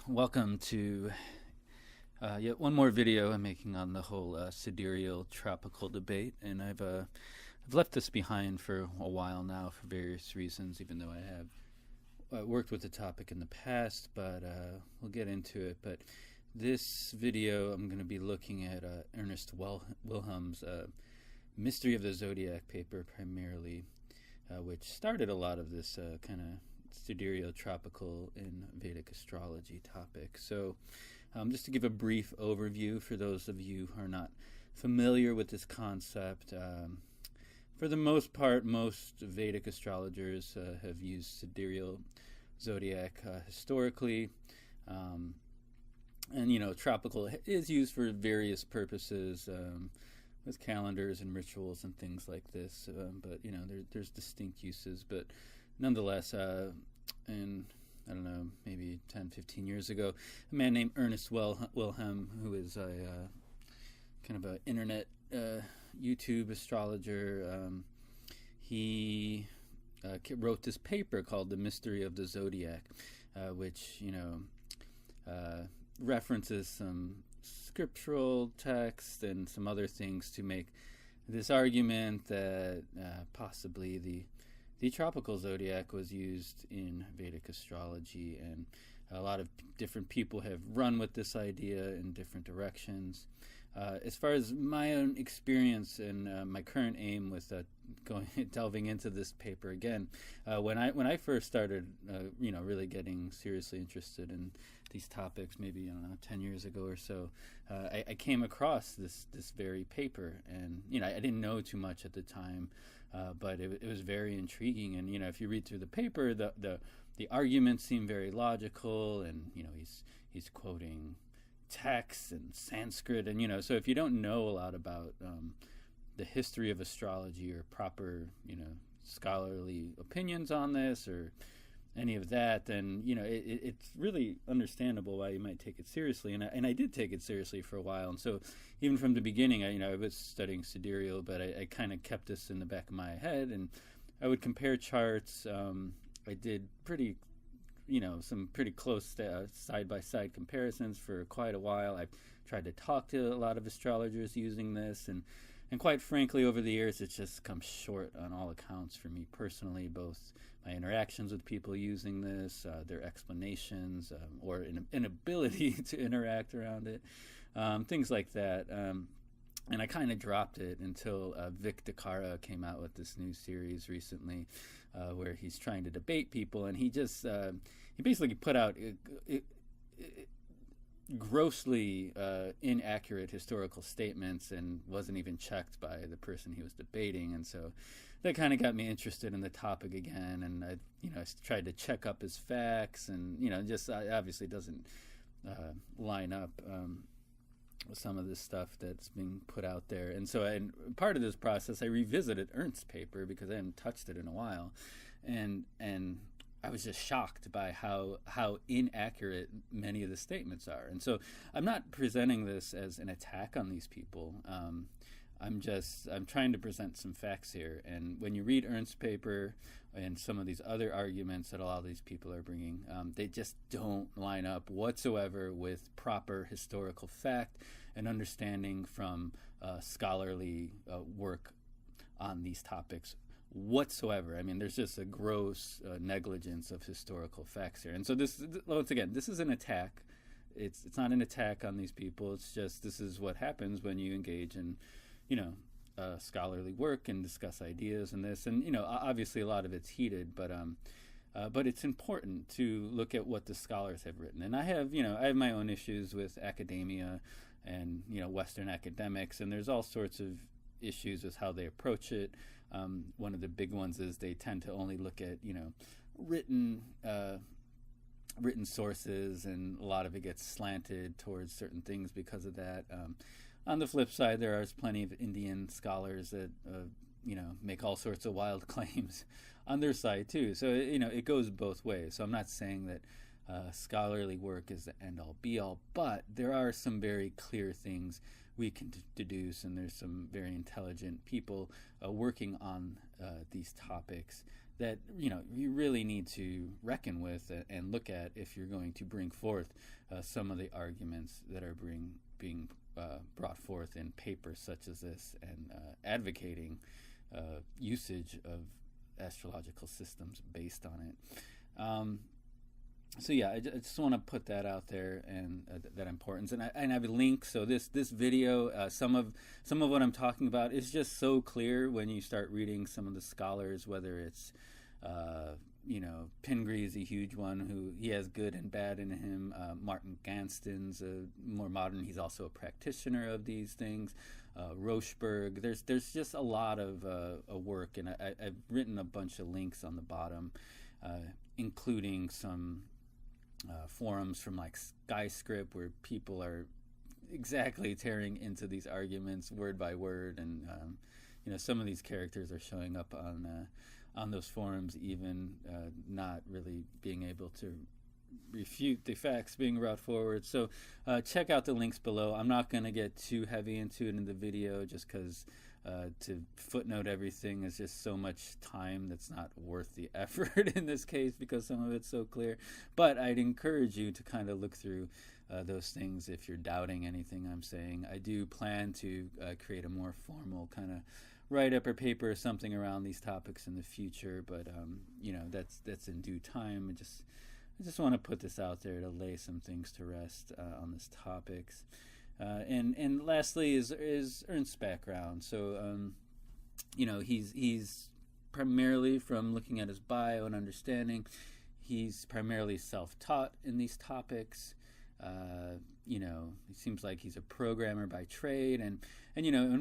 welcome to yet one more video I'm making on the whole Sidereal-Tropical debate, and I've left this behind for a while now for various reasons, even though I have worked with the topic in the past, but we'll get into it. But this video I'm going to be looking at Ernst Wilhelm's Mystery of the Zodiac paper primarily, which started a lot of this kind of Sidereal-Tropical in Vedic astrology topic. So just to give a brief overview for those of you who are not familiar with this concept, for the most part, most Vedic astrologers have used sidereal zodiac historically. And, you know, tropical is used for various purposes, with calendars and rituals and things like this. But, you know, there's distinct uses. But nonetheless, in, I don't know, maybe 10, 15 years ago, a man named Ernst Wilhelm, who is a kind of an internet YouTube astrologer, he wrote this paper called The Mystery of the Zodiac, which, you know, references some scriptural text and some other things to make this argument that possibly the tropical zodiac was used in Vedic astrology, and a lot of different people have run with this idea in different directions. As far as my own experience and my current aim with delving into this paper again, when I first started, you know, really getting seriously interested in these topics, maybe, I don't know, 10 years ago or so, I came across this very paper, and, you know, I didn't know too much at the time, but it was very intriguing. And, you know, if you read through the paper, the arguments seem very logical, and, you know, he's quoting texts and Sanskrit, and, you know, so if you don't know a lot about the history of astrology or proper, you know, scholarly opinions on this or any of that, then, you know, it's really understandable why you might take it seriously. And I did take it seriously for a while. And so even from the beginning, I was studying sidereal, but I kind of kept this in the back of my head, and I would compare charts. I did some pretty close side-by-side comparisons for quite a while. I've tried to talk to a lot of astrologers using this, and quite frankly, over the years, it's just come short on all accounts for me personally, both my interactions with people using this, their explanations, or an inability to interact around it, things like that. And I kind of dropped it until Vic DeCara came out with this new series recently, where he's trying to debate people, and he basically put out grossly inaccurate historical statements and wasn't even checked by the person he was debating. And so that kind of got me interested in the topic again, and I tried to check up his facts, and, you know, just obviously doesn't line up with some of this stuff that's being put out there. And so part of this process, I revisited Ernst's paper because I hadn't touched it in a while, and I was just shocked by how inaccurate many of the statements are. And so I'm not presenting this as an attack on these people. I'm trying to present some facts here. And when you read Ernst's paper and some of these other arguments that a lot of these people are bringing, they just don't line up whatsoever with proper historical fact and understanding from scholarly work on these topics whatsoever. I mean, there's just a gross negligence of historical facts here. And so once again, this is an attack. It's not an attack on these people. It's just, this is what happens when you engage in, you know, scholarly work and discuss ideas and this. And, you know, obviously a lot of it's heated, but it's important to look at what the scholars have written. And I have my own issues with academia and, you know, Western academics, and there's all sorts of issues with how they approach it. One of the big ones is they tend to only look at, you know, written sources, and a lot of it gets slanted towards certain things because of that. On the flip side, there are plenty of Indian scholars that you know, make all sorts of wild claims on their side too. So, you know, it goes both ways. So I'm not saying that scholarly work is the end-all be-all, but there are some very clear things we can deduce, and there's some very intelligent people working on these topics that you really need to reckon with and look at if you're going to bring forth some of the arguments that are being brought forth in papers such as this, and advocating usage of astrological systems based on it. So yeah, I just want to put that out there, and that importance. And I have a link. So this video, some of what I'm talking about is just so clear when you start reading some of the scholars, whether it's Pingree is a huge one, who he has good and bad in him. Martin Gansten's more modern. He's also a practitioner of these things. Rochberg. There's just a lot of work, and I've written a bunch of links on the bottom, including some forums from like SkyScript, where people are exactly tearing into these arguments word by word, and some of these characters are showing up on those forums, even not really being able to refute the facts being brought forward. So check out the links below. I'm not going to get too heavy into it in the video, just because to footnote everything is just so much time that's not worth the effort in this case, because some of it's so clear. But I'd encourage you to kind of look through those things if you're doubting anything I'm saying. I do plan to create a more formal kind of write-up or paper or something around these topics in the future, but that's in due time. I just want to put this out there to lay some things to rest on this topics. And lastly is Ernst's background. So he's primarily, from looking at his bio and understanding, he's primarily self-taught in these topics. It seems like he's a programmer by trade, and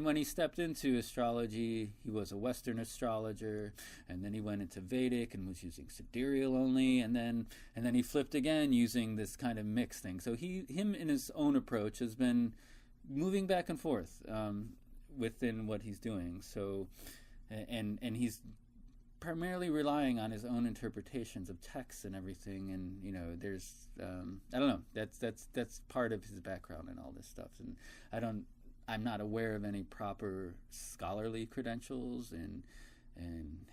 when he stepped into astrology, he was a Western astrologer, and then he went into Vedic and was using sidereal only, and then he flipped again using this kind of mixed thing. So him in his own approach has been moving back and forth within what he's doing. So, and he's primarily relying on his own interpretations of texts and everything, and there's I don't know, that's part of his background and all this stuff, and I'm not aware of any proper scholarly credentials in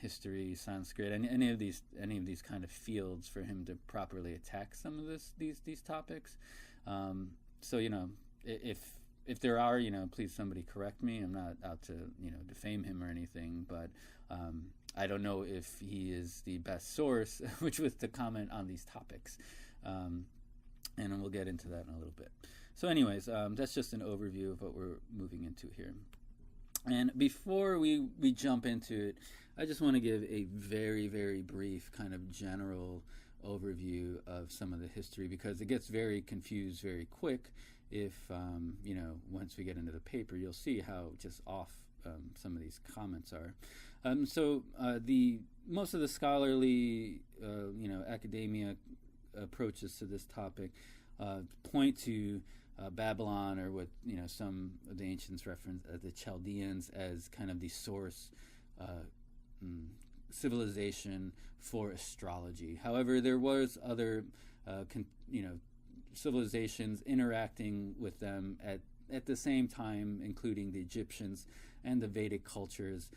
history, Sanskrit, any of these kind of fields for him to properly attack some of these topics. So if there are, please somebody correct me. I'm not out to defame him or anything, but I don't know if he is the best source which was to comment on these topics, and we'll get into that in a little bit. So anyways, that's just an overview of what we're moving into here. And before we jump into it, I just want to give a very, very brief kind of general overview of some of the history, because it gets very confused very quick if, once we get into the paper, you'll see how just off some of these comments are. So most of the scholarly, academia approaches to this topic point to Babylon, or what some of the ancients reference the Chaldeans as kind of the source civilization for astrology. However, there was other civilizations interacting with them at the same time, including the Egyptians and the Vedic cultures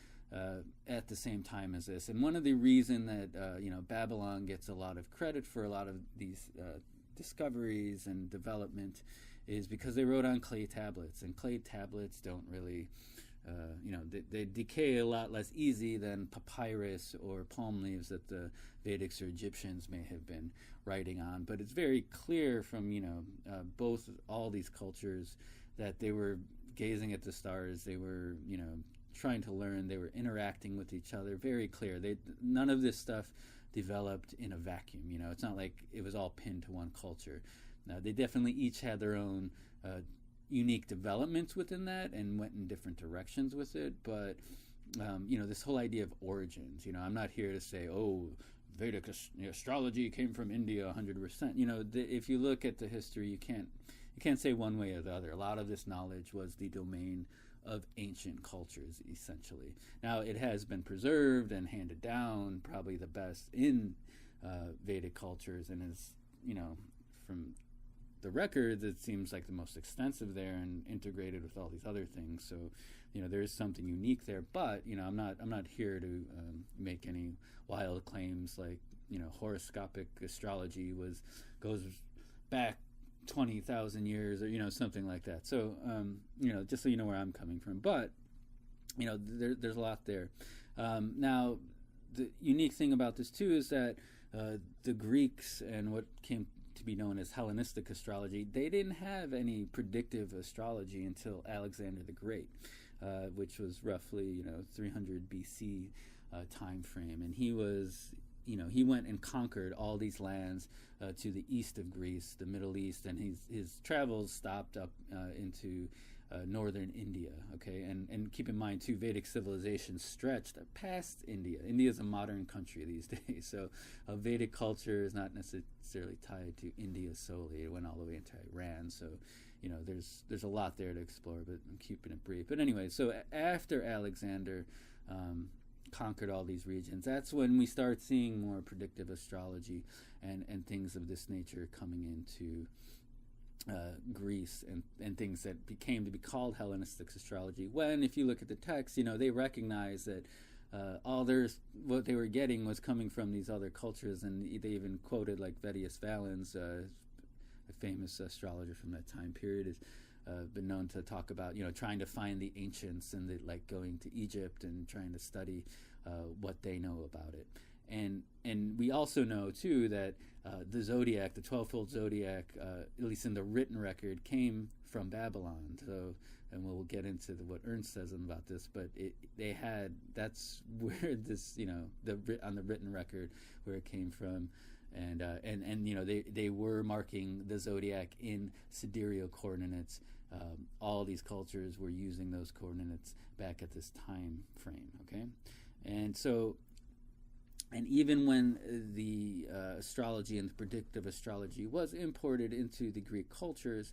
at the same time as this. And one of the reason that Babylon gets a lot of credit for a lot of these discoveries and development is because they wrote on clay tablets, and clay tablets don't really they decay a lot less easy than papyrus or palm leaves that the Vedics or Egyptians may have been writing on. But it's very clear from all these cultures that they were gazing at the stars, they were trying to learn, they were interacting with each other. Very clear. None of this stuff developed in a vacuum. It's not like it was all pinned to one culture. Now, they definitely each had their own unique developments within that and went in different directions with it. But this whole idea of origins. I'm not here to say, Vedic astrology came from India 100%. If you look at the history, you can't say one way or the other. A lot of this knowledge was the domain of ancient cultures, essentially. Now, it has been preserved and handed down, probably the best in Vedic cultures, and is, from the records, it seems like the most extensive there and integrated with all these other things. So, there is something unique there. But I'm not here to make any wild claims like horoscopic astrology goes back 20,000 years or something like that. So just so you know where I'm coming from. But there's a lot there. Now, the unique thing about this too is that the Greeks and what came to be known as Hellenistic astrology, they didn't have any predictive astrology until Alexander the Great, which was roughly 300 BC time frame, and he went and conquered all these lands to the east of Greece, the Middle East, and his travels stopped up into northern India. Okay, and keep in mind too, Vedic civilization stretched past India. India is a modern country these days, so Vedic culture is not necessarily tied to India solely. It went all the way into Iran. So there's a lot there to explore, but I'm keeping it brief. But anyway, so after Alexander conquered all these regions, that's when we start seeing more predictive astrology and things of this nature coming into Greece and things that became to be called Hellenistic astrology. When, if you look at the text, they recognize that what they were getting was coming from these other cultures, and they even quoted like Vettius Valens, a famous astrologer from that time period, has been known to talk about trying to find the ancients and going to Egypt and trying to study what they know about it. And we also know too that the zodiac, the 12-fold zodiac, at least in the written record, came from Babylon. So, and we'll get into what Ernst says about this, but that's where this on the written record where it came from. And they were marking the zodiac in sidereal coordinates. All these cultures were using those coordinates back at this time frame. Okay, and even when the astrology and the predictive astrology was imported into the Greek cultures,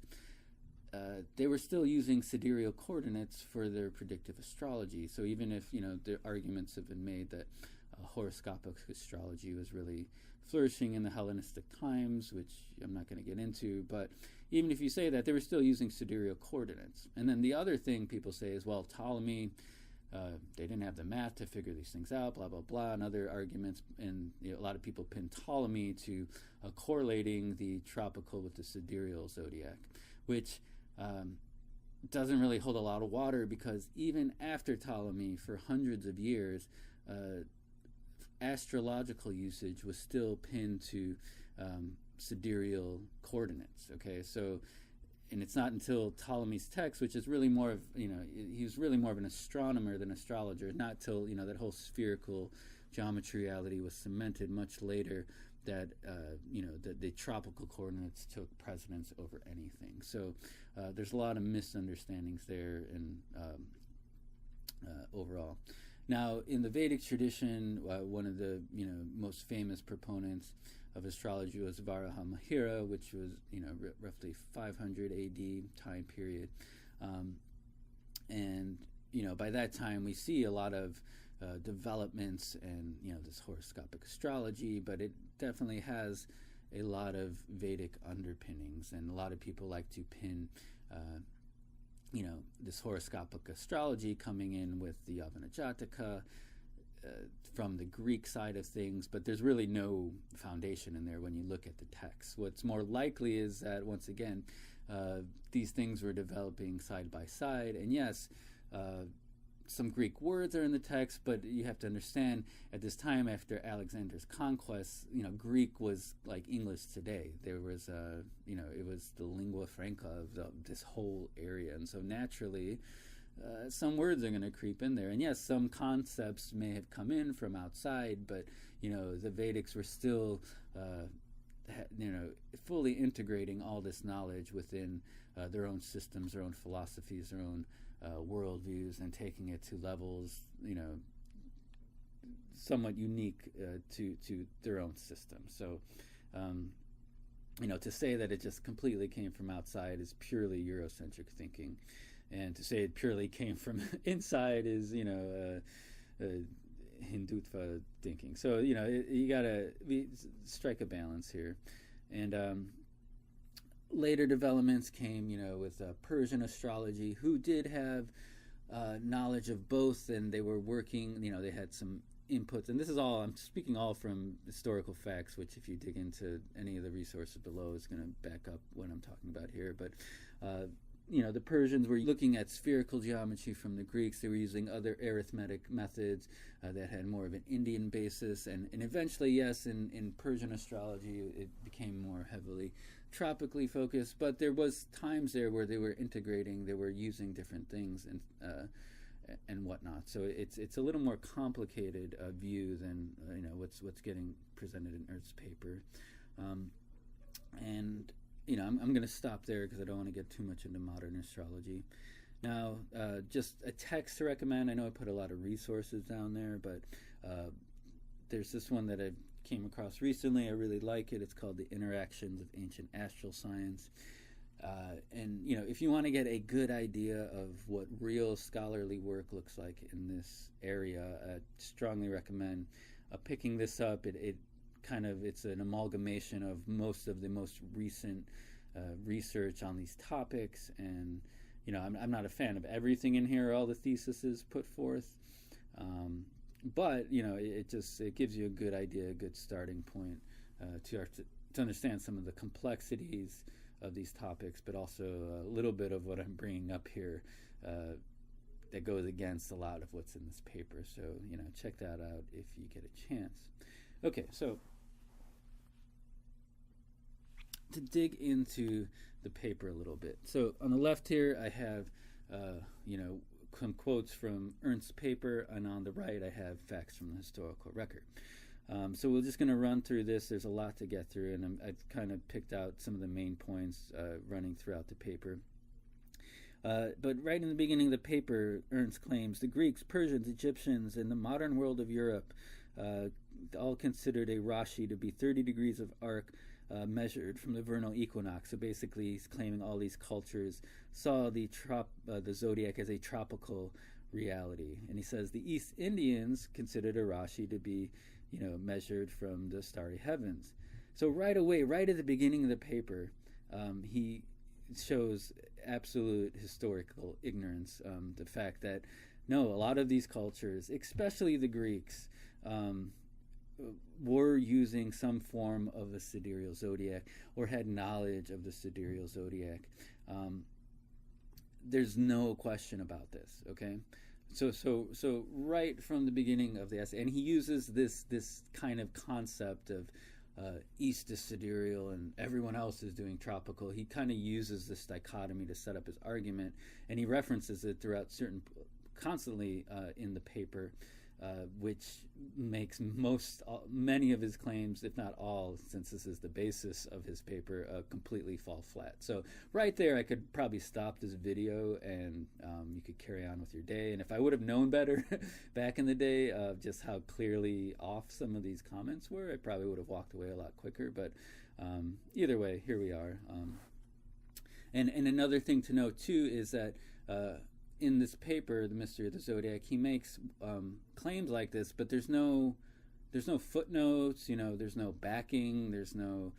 they were still using sidereal coordinates for their predictive astrology. So even if the arguments have been made that horoscopic astrology was really flourishing in the Hellenistic times, which I'm not going to get into, but even if you say that, they were still using sidereal coordinates. And then the other thing people say is, well, Ptolemy, they didn't have the math to figure these things out, blah, blah, blah, and other arguments. And a lot of people pin Ptolemy to correlating the tropical with the sidereal zodiac, which doesn't really hold a lot of water, because even after Ptolemy, for hundreds of years, astrological usage was still pinned to sidereal coordinates. Okay, so, and it's not until Ptolemy's text, which is really more of, he was really more of an astronomer than astrologer, not till, that whole spherical geometry reality was cemented much later, that, the tropical coordinates took precedence over anything. So there's a lot of misunderstandings there and overall. Now, in the Vedic tradition, one of the most famous proponents of astrology was Braja Mahira, which was roughly 500 AD time period, and by that time we see a lot of developments and this horoscopic astrology, but it definitely has a lot of Vedic underpinnings, and a lot of people like to pin this horoscopic astrology coming in with the Yavana Jataka from the Greek side of things, but there's really no foundation in there when you look at the text. What's more likely is that, once again, these things were developing side by side, and yes, some Greek words are in the text, but you have to understand, at this time after Alexander's conquest, Greek was like English today. There was, it was the lingua franca of this whole area, and so naturally, some words are going to creep in there. And yes, some concepts may have come in from outside, but the Vedics were still, fully integrating all this knowledge within their own systems, their own philosophies, their own worldviews, and taking it to levels, somewhat unique to their own system. So, to say that it just completely came from outside is purely Eurocentric thinking, and to say it purely came from inside is, Hindutva thinking. So, you gotta strike a balance here, and later developments came, with Persian astrology, who did have knowledge of both, and they were working, they had some inputs. And this is all, I'm speaking all from historical facts, which if you dig into any of the resources below is going to back up what I'm talking about here. But, the Persians were looking at spherical geometry from the Greeks. They were using other arithmetic methods that had more of an Indian basis. And eventually, yes, in Persian astrology, it became more heavily tropically focused. But there was times there where they were integrating, they were using different things and whatnot. So it's a little more complicated view than what's getting presented in Ernst's paper. I'm going to stop there because I don't want to get too much into modern astrology. Now, just a text to recommend. I know I put a lot of resources down there, but there's this one that I came across recently. I really like it. It's called The Interactions of Ancient Astral Science. If you want to get a good idea of what real scholarly work looks like in this area, I strongly recommend picking this up. It's an amalgamation of most of the most recent research on these topics, and I'm not a fan of everything in here, all the theses put forth, but it gives you a good idea, a good starting point to understand some of the complexities of these topics, but also a little bit of what I'm bringing up here that goes against a lot of what's in this paper. So check that out if you get a chance. Okay, so to dig into the paper a little bit. So on the left here, I have, some quotes from Ernst's paper, and on the right, I have facts from the historical record. So we're just going to run through this. There's a lot to get through, and I've kind of picked out some of the main points running throughout the paper. But right in the beginning of the paper, Ernst claims the Greeks, Persians, Egyptians, and the modern world of Europe all considered a Rashi to be 30 degrees of arc measured from the vernal equinox. So basically, he's claiming all these cultures saw the zodiac as a tropical reality. And he says the East Indians considered a Rashi to be, measured from the starry heavens. So right away, right at the beginning of the paper, he shows absolute historical ignorance. The fact that, no, a lot of these cultures, especially the Greeks, were using some form of a sidereal zodiac or had knowledge of the sidereal zodiac. There's no question about this, okay? So right from the beginning of the essay, and he uses this kind of concept of East is sidereal and everyone else is doing tropical. He kind of uses this dichotomy to set up his argument, and he references it throughout constantly in the paper, which makes many of his claims, if not all, since this is the basis of his paper, completely fall flat. So right there, I could probably stop this video and you could carry on with your day. And if I would have known better back in the day of just how clearly off some of these comments were, I probably would have walked away a lot quicker. But either way, here we are. And another thing to note too is that in this paper, The Mystery of the Zodiac, he makes claims like this, but there's no footnotes, there's no backing, there's no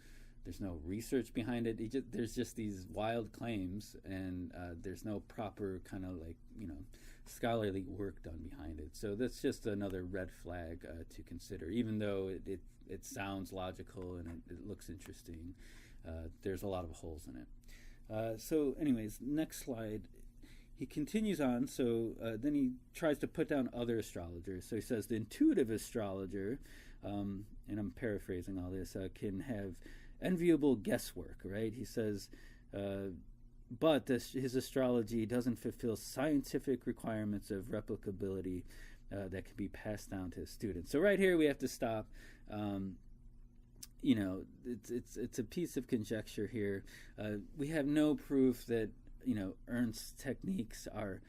research behind it. There's just these wild claims, and there's no proper kind of scholarly work done behind it. So that's just another red flag to consider. Even though it sounds logical and it looks interesting, there's a lot of holes in it. So anyways, next slide. He continues on, so then he tries to put down other astrologers. So he says the intuitive astrologer, and I'm paraphrasing all this, can have enviable guesswork, right? He says, but his astrology doesn't fulfill scientific requirements of replicability that can be passed down to his students. So right here we have to stop. It's a piece of conjecture here. We have no proof that Ernst's techniques are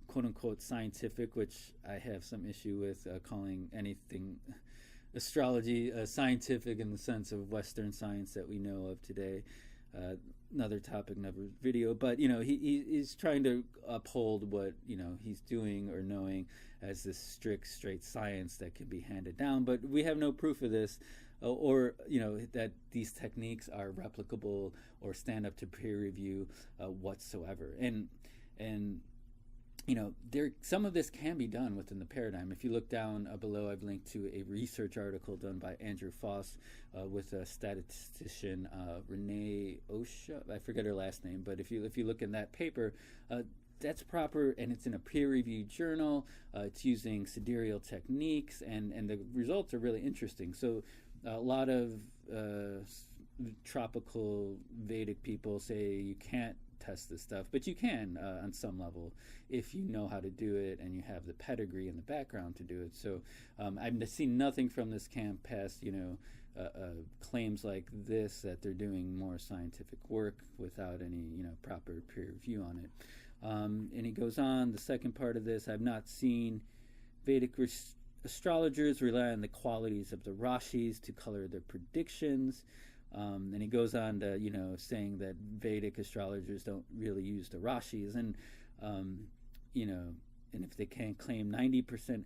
quote-unquote scientific, which I have some issue with calling anything astrology scientific in the sense of Western science that we know of today. Another topic, another video. But, he's trying to uphold what, he's doing or knowing as this strict, straight science that can be handed down. But we have no proof of this. or that these techniques are replicable or stand up to peer review whatsoever. And some of this can be done within the paradigm. If you look down below, I've linked to a research article done by Andrew Foss with a statistician, Renee Osha. I forget her last name, but if you look in that paper, that's proper, and it's in a peer-reviewed journal. It's using sidereal techniques, and the results are really interesting. So a lot of tropical Vedic people say you can't test this stuff, but you can on some level if you know how to do it and you have the pedigree and the background to do it. So I've seen nothing from this camp past claims like this, that they're doing more scientific work without any proper peer review on it. And he goes on, the second part of this, I've not seen Vedic astrologers rely on the qualities of the Rashis to color their predictions. And he goes on to, saying that Vedic astrologers don't really use the Rashis. And, and if they can't claim 90%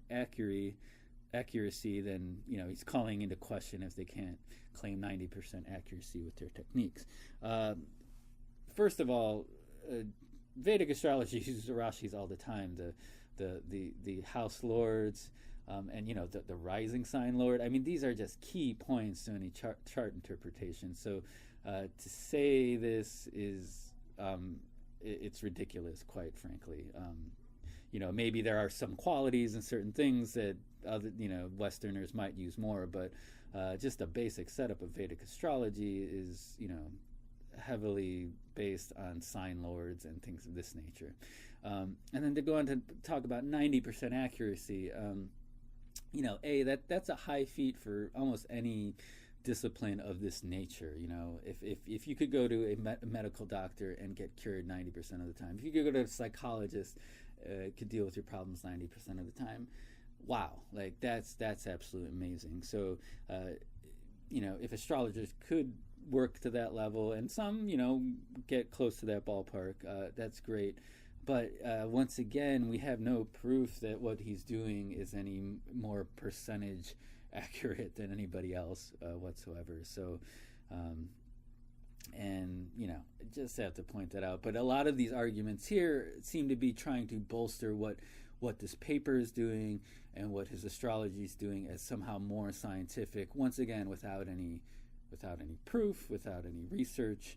accuracy, then, he's calling into question if they can't claim 90% accuracy with their techniques. First of all, Vedic astrology uses the Rashis all the time, the house lords, and the rising sign lord. I mean, these are just key points to any chart interpretation. So to say this is it's ridiculous, quite frankly. Maybe there are some qualities and certain things that other Westerners might use more, but just a basic setup of Vedic astrology is heavily based on sign lords and things of this nature. And then to go on to talk about 90% accuracy, that's a high feat for almost any discipline of this nature. If you could go to a medical doctor and get cured 90% of the time, if you could go to a psychologist, could deal with your problems 90% of the time, wow, like that's absolutely amazing. So if astrologers could work to that level, and some get close to that ballpark, that's great. But once again, we have no proof that what he's doing is any more percentage accurate than anybody else whatsoever. So just have to point that out. But a lot of these arguments here seem to be trying to bolster what this paper is doing and what his astrology is doing as somehow more scientific, once again without any proof, without any research,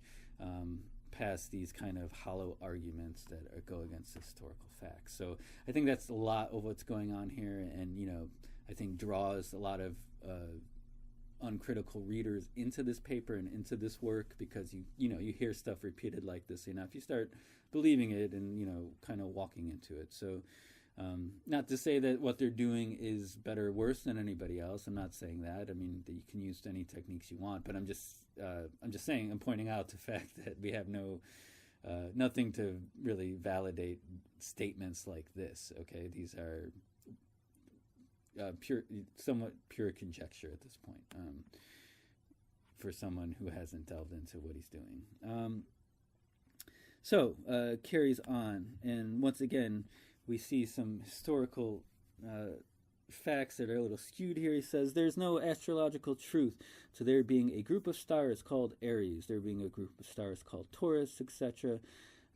past these kind of hollow arguments that go against historical facts. So I think that's a lot of what's going on here, and I think draws a lot of uncritical readers into this paper and into this work, because you hear stuff repeated like this enough, you start believing it and kind of walking into it. So not to say that what they're doing is better or worse than anybody else. I'm not saying that. I mean, that you can use any techniques you want, but I'm just saying, I'm pointing out the fact that we have nothing to really validate statements like this. Okay, these are somewhat pure conjecture at this point for someone who hasn't delved into what he's doing. So carries on, and once again, we see some historical facts that are a little skewed here. He says, there's no astrological truth to there being a group of stars called Aries, there being a group of stars called Taurus, etc.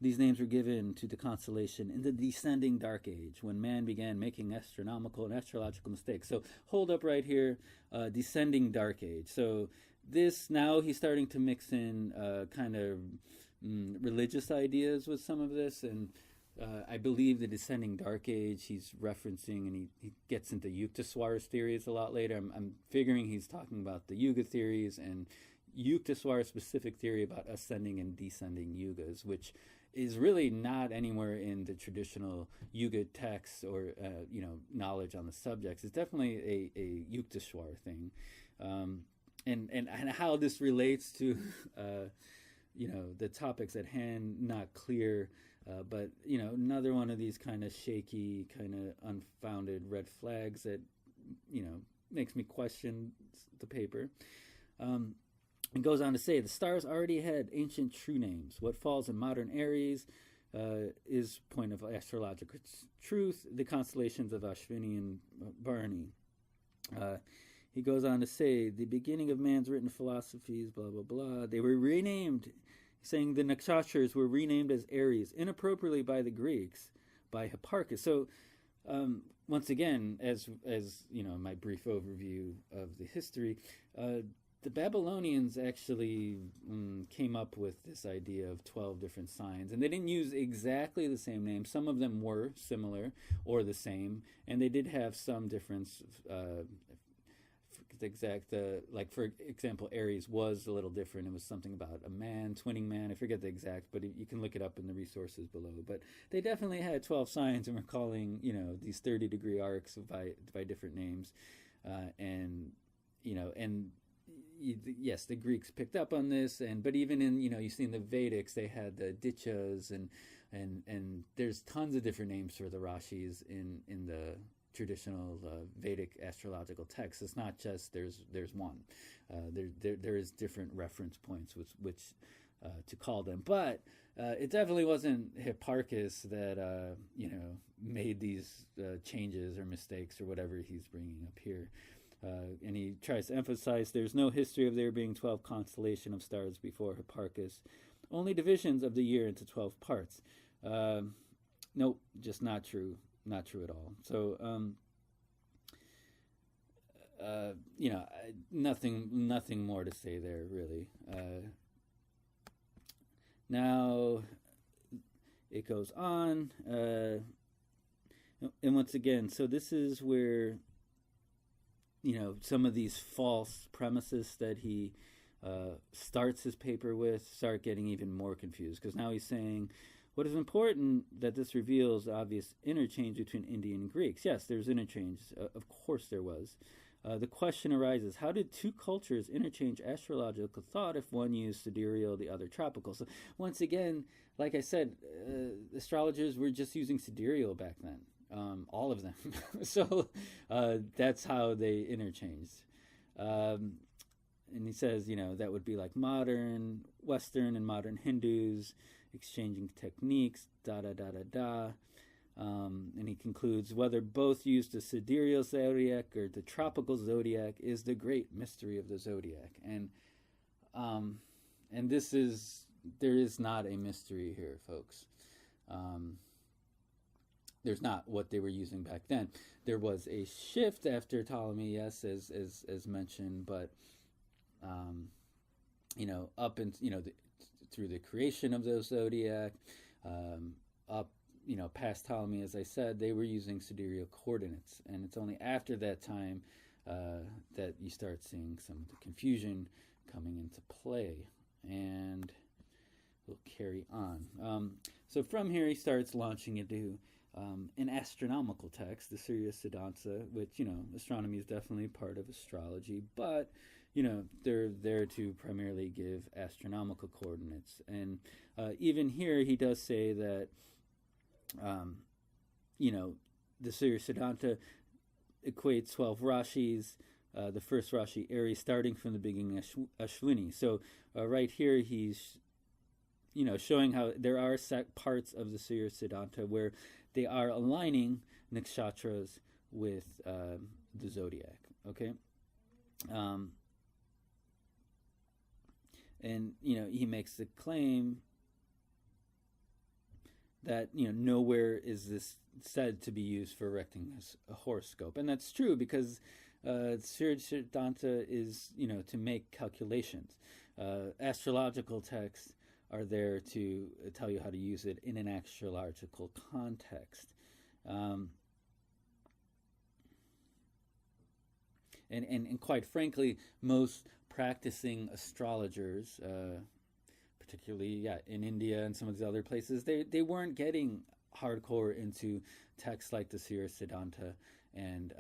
These names were given to the constellation in the descending dark age, when man began making astronomical and astrological mistakes. So hold up right here, descending dark age. So this, now he's starting to mix in kind of religious ideas with some of this, and I believe the descending dark age he's referencing, and he gets into Yukteswar's theories a lot later. I'm figuring he's talking about the Yuga theories and Yukteswar's specific theory about ascending and descending yugas, which is really not anywhere in the traditional Yuga texts or knowledge on the subjects. It's definitely a Yukteswar thing, and how this relates to the topics at hand, not clear. But another one of these kind of shaky, kind of unfounded red flags that makes me question the paper. It goes on to say, the stars already had ancient true names. What falls in modern Aries is point of astrological truth, the constellations of Ashwini and Bharani. he goes on to say, the beginning of man's written philosophies, blah, blah, blah. They were renamed, saying the nakshatras were renamed as Aries, inappropriately by the Greeks, by Hipparchus. So, once again, as you know, my brief overview of the history, the Babylonians actually came up with this idea of 12 different signs, and they didn't use exactly the same names. Some of them were similar or the same, and they did have some difference. Like for example, Aries was a little different. It was something about a man, twinning man. I forget the exact, but you can look it up in the resources below. But they definitely had 12 signs, and were calling, you know, these 30-degree arcs by different names, yes, the Greeks picked up on this, but even in, you know, you see in the Vedics, they had the Dichas, and there's tons of different names for the Rashis in the traditional Vedic astrological text. It's not just there's one. There is different reference points which to call them, but it definitely wasn't Hipparchus that made these changes or mistakes or whatever he's bringing up here. And he tries to emphasize there's no history of there being 12 constellation of stars before Hipparchus, only divisions of the year into 12 parts. Nope, just not true. Not true at all. So, nothing more to say there, really. Now, it goes on, and once again, so this is where, you know, some of these false premises that he starts his paper with start getting even more confused, because now he's saying, what is important that this reveals obvious interchange between Indian and Greeks. Yes, there's interchange. Of course there was. The question arises, how did two cultures interchange astrological thought if one used sidereal, the other tropical? So once again, like I said, astrologers were just using sidereal back then, all of them. So that's how they interchanged. And he says, you know, that would be like modern Western and modern Hindus, exchanging techniques, and he concludes, whether both use the sidereal zodiac or the tropical zodiac is the great mystery of the zodiac. And there is not a mystery here, folks. There's not what they were using back then. There was a shift after Ptolemy, yes, as mentioned, but up and through the creation of the zodiac, up, past Ptolemy, as I said, they were using sidereal coordinates, and it's only after that time that you start seeing some of the confusion coming into play, and we'll carry on. So from here, he starts launching into an astronomical text, the Surya Siddhanta, which, astronomy is definitely part of astrology, but they're there to primarily give astronomical coordinates. And even here, he does say that, the Surya Siddhanta equates 12 Rashis, the first Rashi, Aries, starting from the beginning Ashwini. So right here, he's, showing how there are parts of the Surya Siddhanta where they are aligning nakshatras with the zodiac, okay? And, he makes the claim that, nowhere is this said to be used for erecting a horoscope. And that's true because Surya Siddhanta is, to make calculations. Astrological texts are there to tell you how to use it in an astrological context. And quite frankly, most practicing astrologers, particularly in India and some of these other places, they weren't getting hardcore into texts like the Surya Siddhanta and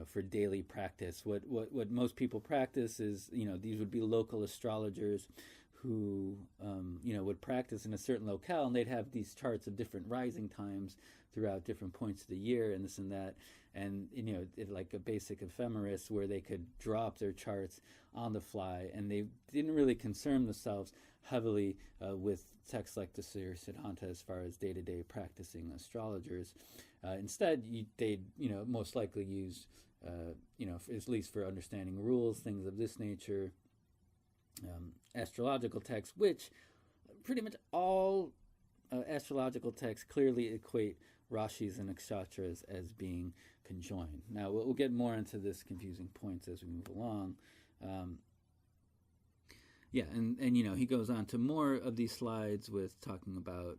for daily practice. What most people practice is, these would be local astrologers who would practice in a certain locale, and they'd have these charts of different rising times throughout different points of the year and this and that, and like a basic ephemeris where they could draw up their charts on the fly, and they didn't really concern themselves heavily with texts like the Surya Siddhanta as far as day-to-day practicing astrologers. Instead, they'd most likely use at least for understanding rules, things of this nature. Astrological texts, which pretty much all astrological texts clearly equate Rashis and Nakshatras as being conjoined. Now, we'll get more into this confusing points as we move along. And he goes on to more of these slides with talking about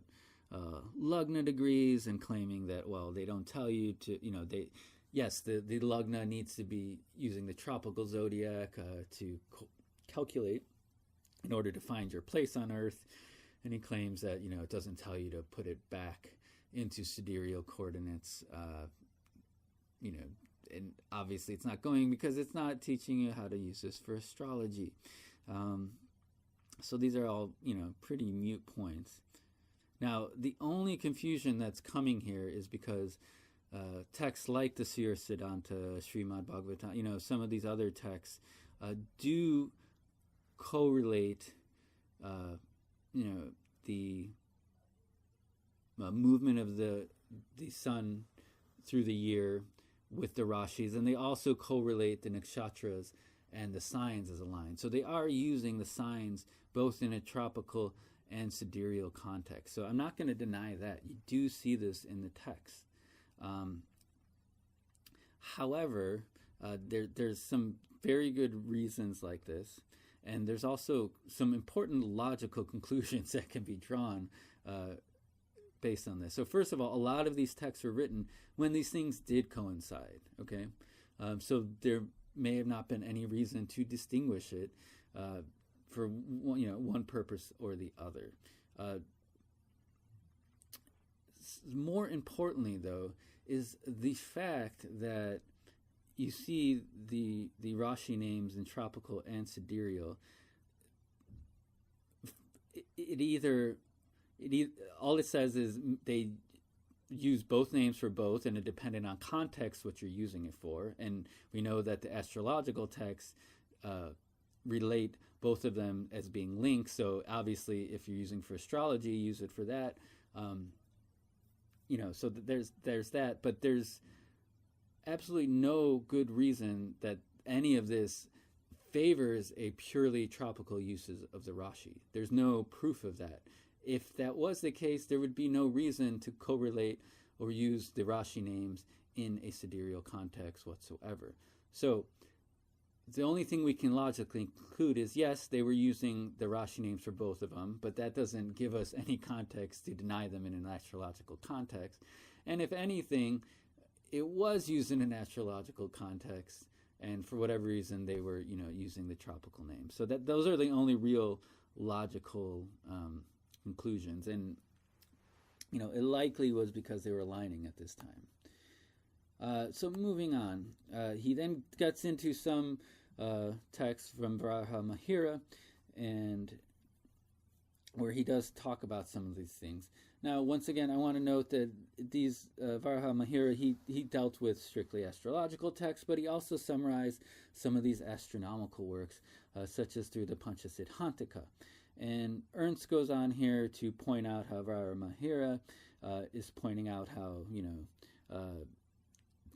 Lugna degrees and claiming that, well, they don't tell you to, the Lugna needs to be using the tropical zodiac to calculate in order to find your place on Earth. And he claims that, it doesn't tell you to put it back into sidereal coordinates, and obviously it's not going because it's not teaching you how to use this for astrology. So these are all, pretty mute points. Now, the only confusion that's coming here is because texts like the Sir Siddhanta, Srimad Bhagavatam, some of these other texts do correlate, the movement of the sun through the year with the Rashis, and they also correlate the nakshatras and the signs as a line. So they are using the signs both in a tropical and sidereal context. So I'm not going to deny that. You do see this in the text. However, there's some very good reasons like this, and there's also some important logical conclusions that can be drawn based on this. So first of all, a lot of these texts were written when these things did coincide, okay? So there may have not been any reason to distinguish it for one purpose or the other. More importantly, though, is the fact that you see the Rashi names in tropical and sidereal. All it says is they use both names for both, and it depended on context what you're using it for. And we know that the astrological texts relate both of them as being linked. So obviously, if you're using for astrology, use it for that. So there's that, but there's absolutely no good reason that any of this favors a purely tropical usage of the Rashi. There's no proof of that. If that was the case, there would be no reason to correlate or use the Rashi names in a sidereal context whatsoever. So the only thing we can logically conclude is, yes, they were using the Rashi names for both of them, but that doesn't give us any context to deny them in an astrological context. And if anything, it was used in an astrological context, and for whatever reason, they were, using the tropical names. So those are the only real logical conclusions, and it likely was because they were aligning at this time. So moving on, he then gets into some texts from Braja Mahira, and where he does talk about some of these things. Now, once again, I want to note that these Braja Mahira, he dealt with strictly astrological texts, but he also summarized some of these astronomical works, such as through the Panchasiddhantika. And Ernst goes on here to point out how Braja Mahira is pointing out how,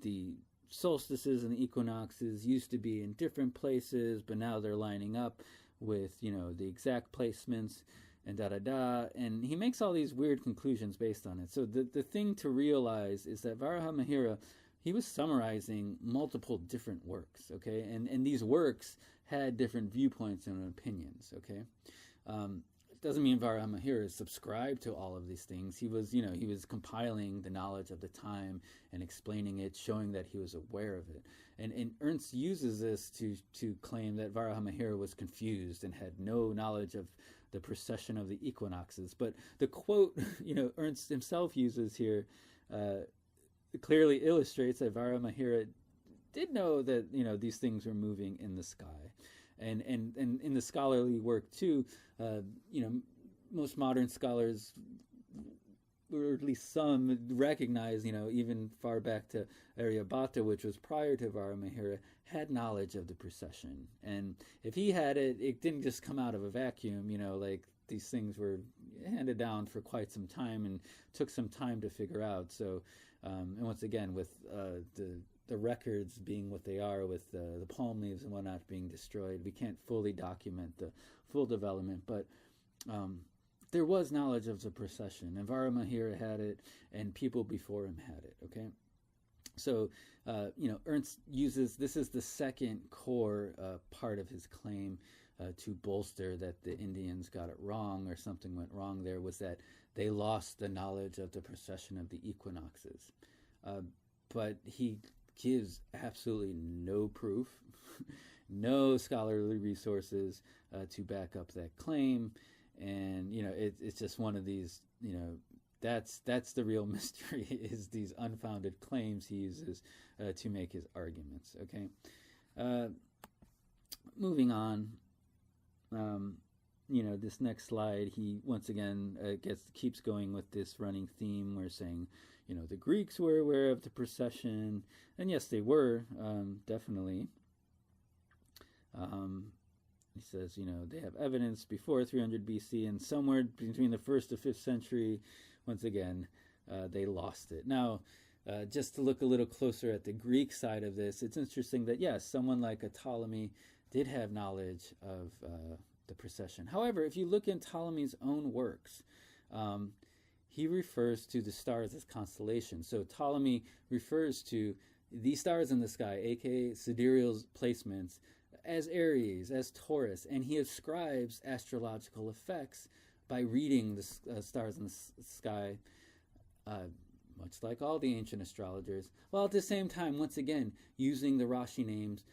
the solstices and the equinoxes used to be in different places, but now they're lining up with, the exact placements and da-da-da. And he makes all these weird conclusions based on it. So the thing to realize is that Braja Mahira, he was summarizing multiple different works, okay? And these works had different viewpoints and opinions, okay? It doesn't mean Braja Mahira is subscribed to all of these things. He was, he was compiling the knowledge of the time and explaining it, showing that he was aware of it. And Ernst uses this to claim that Braja Mahira was confused and had no knowledge of the precession of the equinoxes. But the quote, Ernst himself uses here clearly illustrates that Braja Mahira did know that, these things were moving in the sky. And in the scholarly work too, most modern scholars, or at least some, recognize, even far back to Aryabhata, which was prior to Braja Mahira, had knowledge of the precession. And if he had it, it didn't just come out of a vacuum, like these things were handed down for quite some time and took some time to figure out. So, and once again, with the the records being what they are, with the palm leaves and whatnot being destroyed, we can't fully document the full development, but there was knowledge of the procession, and Braja Mahira had it, and people before him had it, okay? So, Ernst uses, this is the second core part of his claim to bolster that the Indians got it wrong, or something went wrong there, was that they lost the knowledge of the precession of the equinoxes. But he gives absolutely no proof, no scholarly resources to back up that claim. And, it's just one of these, that's the real mystery, is these unfounded claims he uses to make his arguments, okay? Moving on, this next slide, he once again keeps going with this running theme. We're saying, the Greeks were aware of the precession, and yes, they were, definitely. He says, they have evidence before 300 BC, and somewhere between the 1st to 5th century, once again, they lost it. Now, just to look a little closer at the Greek side of this, it's interesting that, yes, someone like a Ptolemy did have knowledge of the precession. However, if you look in Ptolemy's own works, he refers to the stars as constellations. So Ptolemy refers to these stars in the sky, aka sidereal placements, as Aries, as Taurus, and he ascribes astrological effects by reading the stars in the sky, much like all the ancient astrologers, while at the same time, once again, using the Rashi names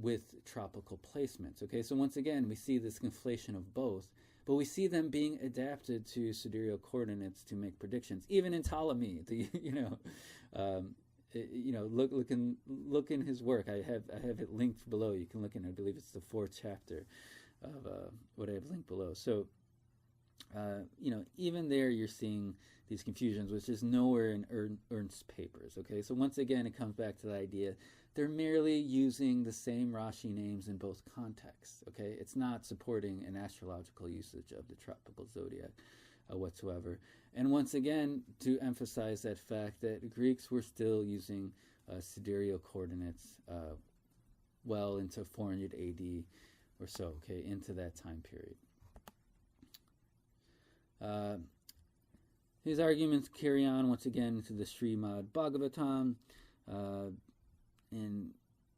with tropical placements. Okay, so once again, we see this conflation of both, but we see them being adapted to sidereal coordinates to make predictions. Even in Ptolemy, look in his work. I have it linked below. You can look in. I believe it's the 4th chapter of what I have linked below. So, even there you're seeing these confusions, which is nowhere in Ernst's papers. Okay, so once again it comes back to the idea they're merely using the same Rashi names in both contexts. Okay, it's not supporting an astrological usage of the tropical zodiac whatsoever. And once again, to emphasize that fact that Greeks were still using sidereal coordinates well into 400 AD or so, okay, into that time period. His arguments carry on once again to the Srimad Bhagavatam, and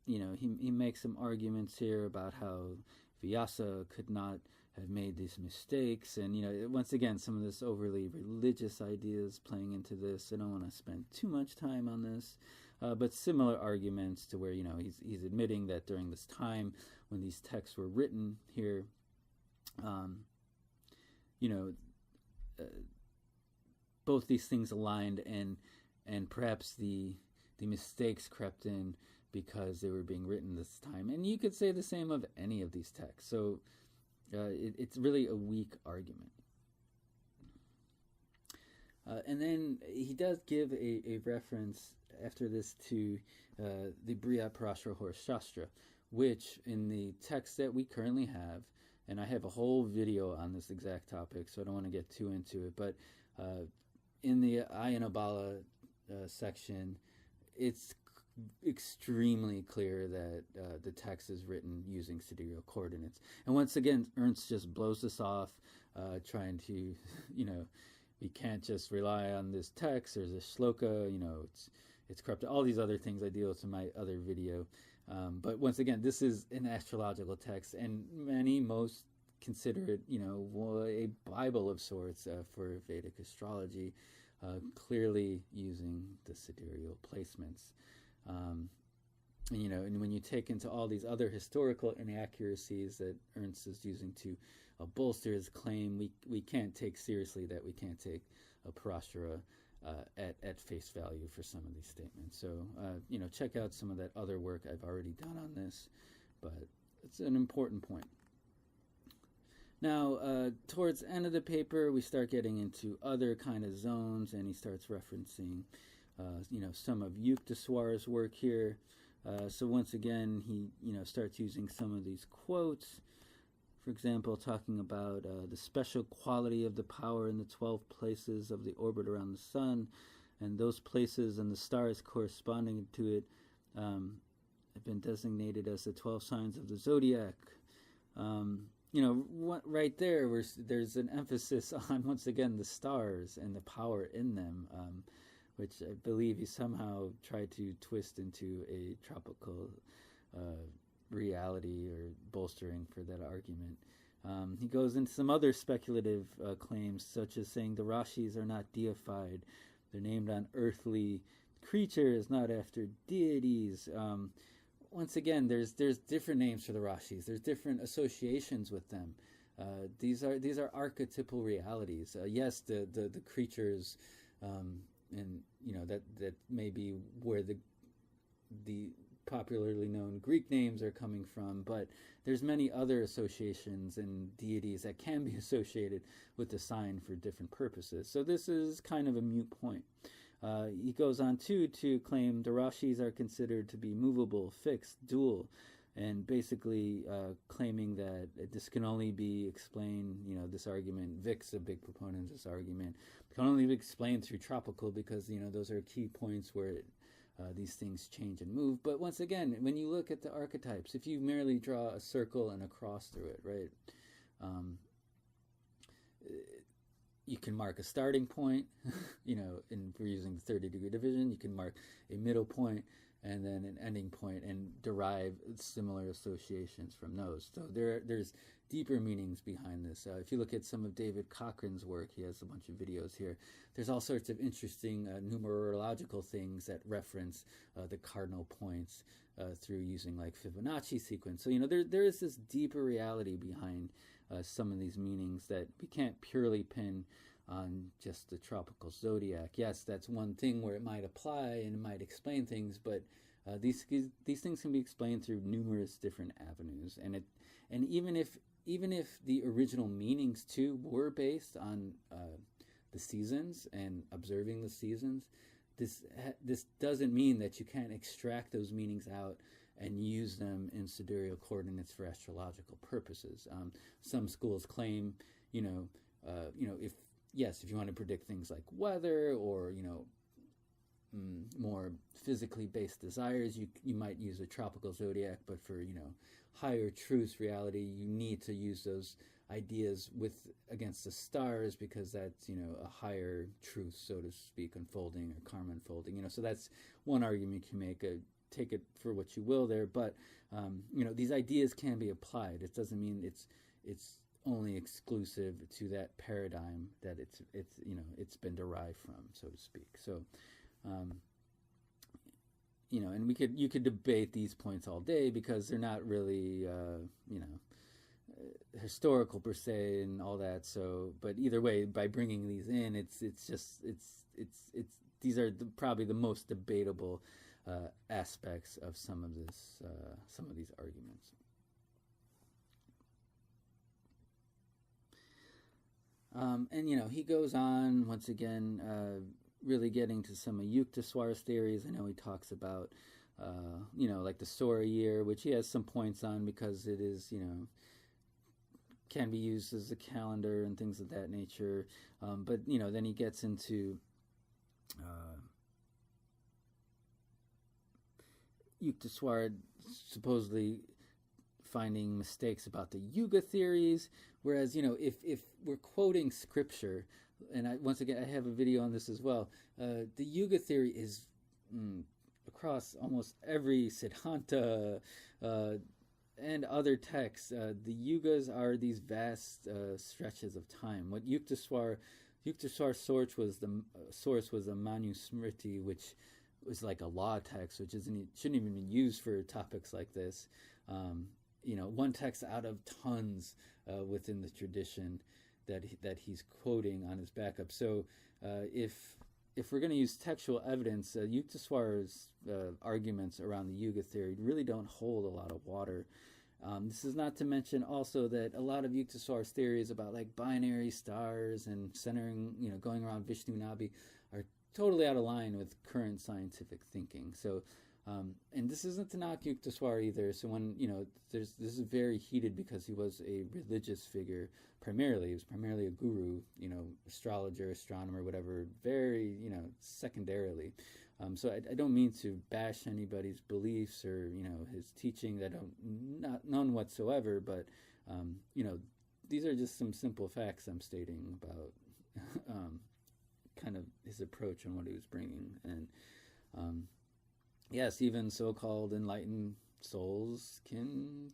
he makes some arguments here about how Vyasa could not have made these mistakes, and once again some of this overly religious ideas playing into this. I don't want to spend too much time on this, but similar arguments to where he's admitting that during this time when these texts were written here, both these things aligned, and perhaps the mistakes crept in because they were being written this time. And you could say the same of any of these texts. So it's really a weak argument. And then he does give a reference after this to the Briha Parashara Horse Shastra, which in the text that we currently have, and I have a whole video on this exact topic, so I don't want to get too into it, but in the Ayanabala section, it's extremely clear that the text is written using sidereal coordinates. And once again, Ernst just blows this off, trying to, we can't just rely on this text. There's a shloka, it's corrupted. All these other things I deal with in my other video. But once again, this is an astrological text, and most consider it, a Bible of sorts for Vedic astrology, clearly using the sidereal placements. And when you take into all these other historical inaccuracies that Ernst is using to bolster his claim, we can't take seriously that we can't take a Parashara at face value for some of these statements. So, check out some of that other work I've already done on this, but it's an important point. Now, towards the end of the paper, we start getting into other kind of zones, and he starts referencing, some of Yukteswar's work here. So once again, he, starts using some of these quotes. For example, talking about the special quality of the power in the 12 places of the orbit around the sun, and those places and the stars corresponding to it have been designated as the 12 signs of the Zodiac. Right there, there's an emphasis on, once again, the stars and the power in them, which I believe he somehow tried to twist into a tropical reality or bolstering for that argument. He goes into some other speculative claims, such as saying the Rashis are not deified. They're named on earthly creatures, not after deities. Once again, there's different names for the Rashis. There's different associations with them. These are archetypal realities. Yes, the creatures, and that may be where the popularly known Greek names are coming from, but there's many other associations and deities that can be associated with the sign for different purposes. So this is kind of a moot point. He goes on to claim the Rashis are considered to be movable, fixed, dual, and basically claiming that this can only be explained, this argument, Vic's a big proponent of this argument, can only be explained through tropical because, those are key points where these things change and move. But once again, when you look at the archetypes, if you merely draw a circle and a cross through it, right, you can mark a starting point, and we're using the 30-degree division, you can mark a middle point and then an ending point and derive similar associations from those. So there's deeper meanings behind this. If you look at some of David Cochran's work, he has a bunch of videos here, there's all sorts of interesting numerological things that reference the cardinal points through using like Fibonacci sequence. So, there is this deeper reality behind some of these meanings that we can't purely pin on just the tropical zodiac. Yes, that's one thing where it might apply and it might explain things, but these things can be explained through numerous different avenues. And even if the original meanings too were based on the seasons and observing the seasons, this doesn't mean that you can't extract those meanings out and use them in sidereal coordinates for astrological purposes. Some schools claim, if you want to predict things like weather or, more physically based desires, you might use a tropical zodiac, but for, higher truth reality, you need to use those ideas against the stars because that's, a higher truth, so to speak, unfolding or karma unfolding. So that's one argument you can make. Take it for what you will there, but these ideas can be applied. It doesn't mean it's only exclusive to that paradigm that it's been derived from, so to speak. So and you could debate these points all day because they're not really historical per se and all that. So, but either way, by bringing these in, it's these are probably the most debatable aspects of some of these arguments. And he goes on once again, really getting to some of Yukteswar's theories. I know he talks about like the Sora year, which he has some points on because it is can be used as a calendar and things of that nature. But then he gets into Yukteswar supposedly finding mistakes about the Yuga theories, whereas if we're quoting scripture, and once again I have a video on this as well, the Yuga theory is across almost every Siddhanta and other texts. The Yugas are these vast stretches of time. What Yukteswar's source was the Manusmriti, which was like a law text, which shouldn't even be used for topics like this. One text out of tons within the tradition that he's quoting on his backup. So if we're going to use textual evidence, Yukteswar's arguments around the Yuga theory really don't hold a lot of water. This is not to mention also that a lot of Yukteswar's theories about like binary stars and centering, going around Vishnu Nabi are totally out of line with current scientific thinking. So, and this isn't to knock Yukteswar either. So when, this is very heated because he was a religious figure primarily. He was primarily a guru, astrologer, astronomer, whatever, very, secondarily. So I don't mean to bash anybody's beliefs or, his teaching. None whatsoever. But, these are just some simple facts I'm stating about kind of his approach and what he was bringing. And yes, even so-called enlightened souls can,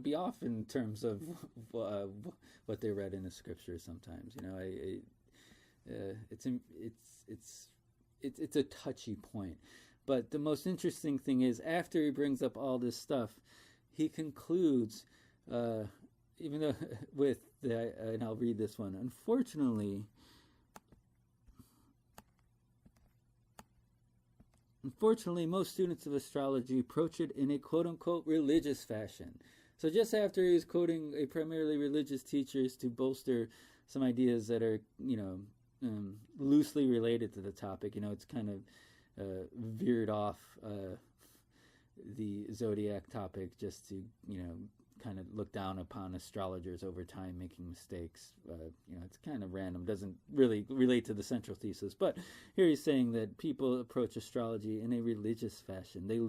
be off in terms of what they read in the scripture sometimes. It's a touchy point. But the most interesting thing is, after he brings up all this stuff, he concludes, even though and I'll read this one. Unfortunately, most students of astrology approach it in a quote-unquote religious fashion. So just after he was quoting a primarily religious teachers to bolster some ideas that are, loosely related to the topic, it's kind of veered off the Zodiac topic just to, kind of look down upon astrologers over time making mistakes. It's kind of random, doesn't really relate to the central thesis. But here he's saying that people approach astrology in a religious fashion. They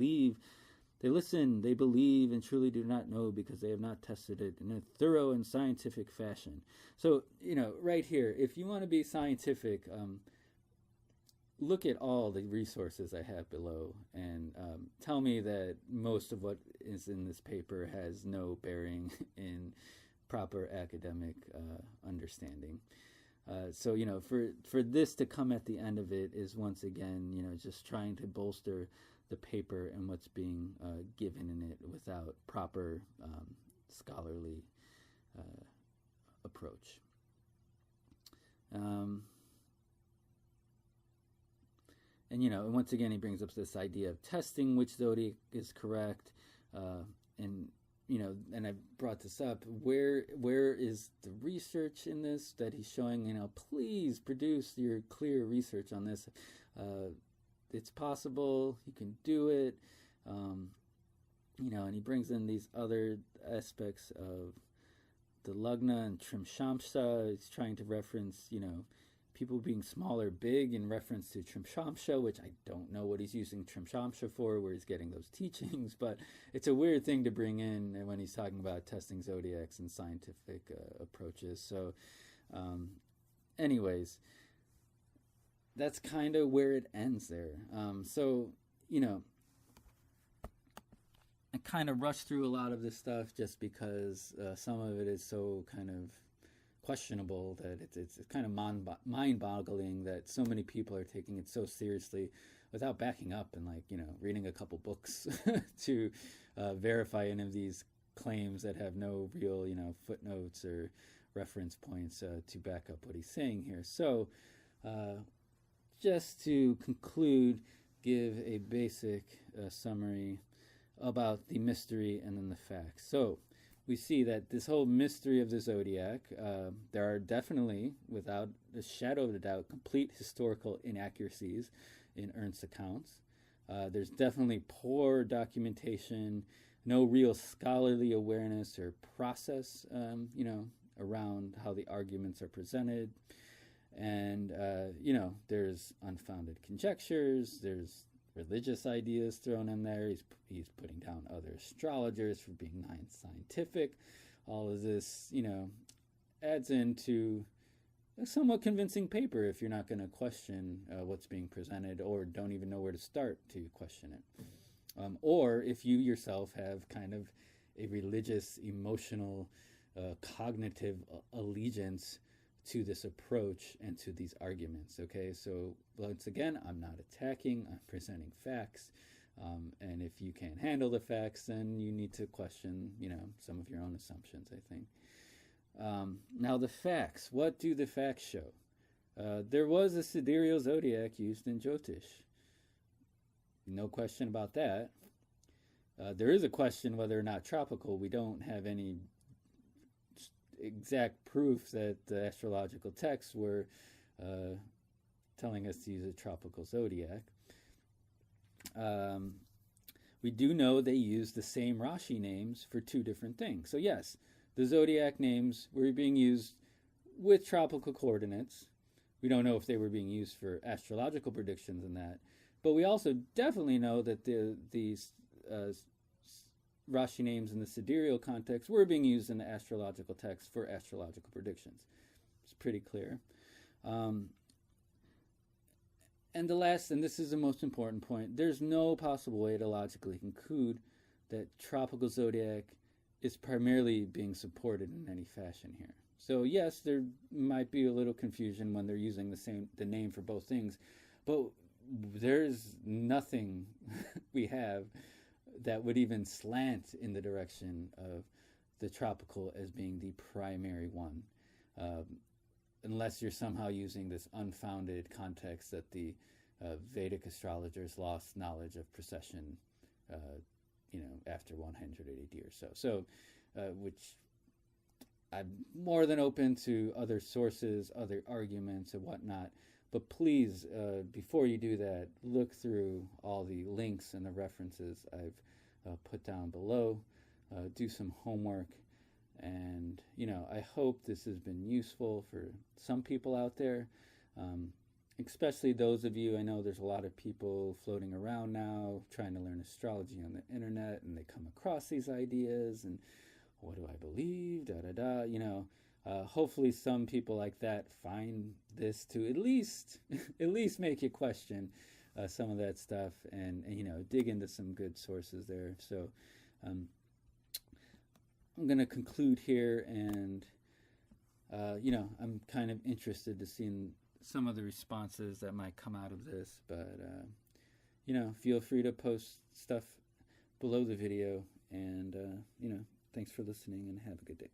listen, they believe, and truly do not know because they have not tested it in a thorough and scientific fashion. So, right here, if you want to be scientific, look at all the resources I have below and tell me that most of what is in this paper has no bearing in proper academic understanding. So, for this to come at the end of it is once again, just trying to bolster the paper and what's being given in it without proper scholarly approach. And once again, he brings up this idea of testing which zodiac is correct, and I brought this up. Where is the research in this that he's showing? Please produce your clear research on this. It's possible. You can do it. And he brings in these other aspects of the Lagna and Trimshamsha. He's trying to reference, people being small or big in reference to Trimshamsha, which I don't know what he's using Trimshamsha for, where he's getting those teachings, but it's a weird thing to bring in when he's talking about testing zodiacs and scientific approaches. So, anyways, that's kind of where it ends there. So, I kind of rushed through a lot of this stuff just because some of it is so kind of questionable that it's kind of mind-boggling that so many people are taking it so seriously without backing up and reading a couple books to verify any of these claims that have no real footnotes or reference points to back up what he's saying here. So just to conclude, give a basic summary about the mystery and then the facts. So we see that this whole mystery of the zodiac, there are definitely, without a shadow of a doubt, complete historical inaccuracies in Ernst's accounts. There's definitely poor documentation, no real scholarly awareness or process, around how the arguments are presented. And, there's unfounded conjectures, there's religious ideas thrown in there. He's putting down other astrologers for being non-scientific. All of this, adds into a somewhat convincing paper if you're not going to question what's being presented or don't even know where to start to question it. Or if you yourself have kind of a religious, emotional, cognitive allegiance to this approach and to these arguments. Okay, so once again, I'm not attacking, I'm presenting facts, and if you can't handle the facts, then you need to question, some of your own assumptions, I think. Now the facts, what do the facts show? There was a sidereal zodiac used in Jyotish. No question about that. There is a question whether or not tropical. We don't have any exact proof that the astrological texts were telling us to use a tropical zodiac. We do know they used the same Rashi names for two different things. So yes, the zodiac names were being used with tropical coordinates. We don't know if they were being used for astrological predictions and that, But we also definitely know that these Rashi names in the sidereal context were being used in the astrological text for astrological predictions. It's pretty clear. And the last, and this is the most important point, there's no possible way to logically conclude that tropical zodiac is primarily being supported in any fashion here. So yes, there might be a little confusion when they're using the name for both things, but there's nothing we have that would even slant in the direction of the tropical as being the primary one, unless you're somehow using this unfounded context that the Vedic astrologers lost knowledge of precession, after 100 AD or so. So, which I'm more than open to other sources, other arguments, and whatnot. But please, before you do that, look through all the links and the references I've put down below. Do some homework. And, I hope this has been useful for some people out there, especially those of you. I know there's a lot of people floating around now trying to learn astrology on the internet, and they come across these ideas, and what do I believe, hopefully some people like that find this to at least make you question some of that stuff, and dig into some good sources there. So I'm going to conclude here, and I'm kind of interested to see some of the responses that might come out of this, but feel free to post stuff below the video, and thanks for listening, and have a good day.